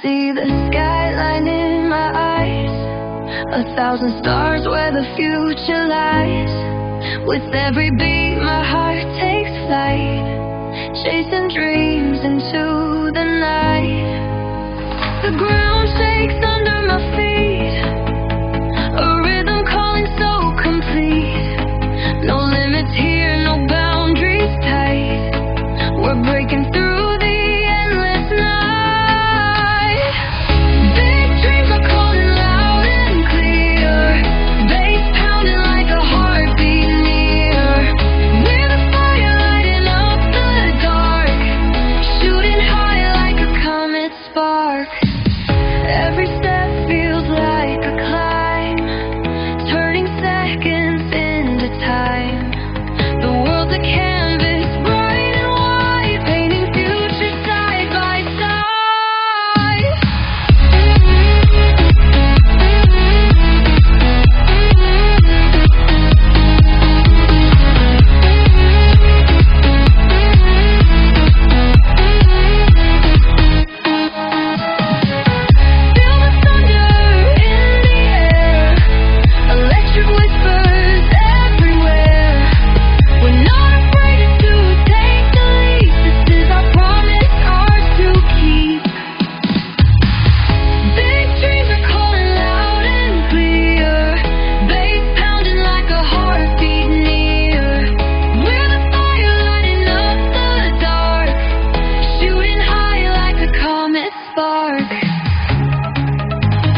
see the skyline in my eyes, 1,000 stars where the future lies. With every beat my heart takes flight, chasing dreams into the night. The ground shakes under my feet, a rhythm calling so complete. No limits here, no boundaries tight. We're breaking through the endless night. Big dreams are calling loud and clear, bass pounding like a heartbeat near. We're the fire lighting up the dark, shooting high like a comet spark. Every step feels like a climb, turning seconds into time. The world's a canvas, bright and white, painting future side by side. Feel the thunder in the air, electric whispers everywhere. We're not afraid to take the leap. This is our promise, ours to keep. Big dreams are calling loud and clear, bass pounding like a heartbeat near. We're the fire lighting up the dark, shooting high like a comet spark.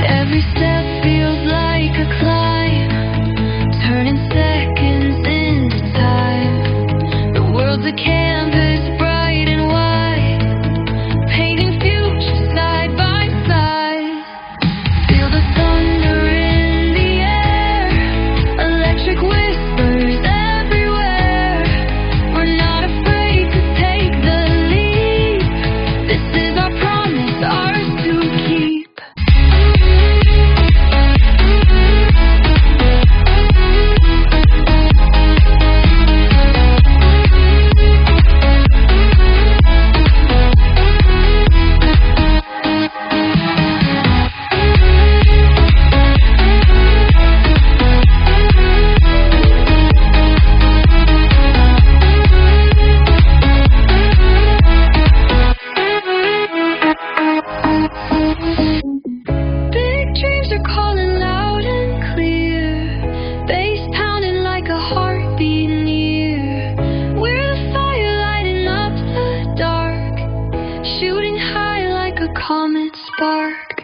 Every step feels like a climb, turning seconds into time. The world's a canvas, bright and white, painting future side by side. Feel the thunder in the air, electric whispers everywhere. We're not afraid to take the leap. This is our promise, ours to keep. Big dreams are calling loud and clear, bass pounding like a heartbeat near. We're the fire lighting up the dark, shooting high like a comet spark.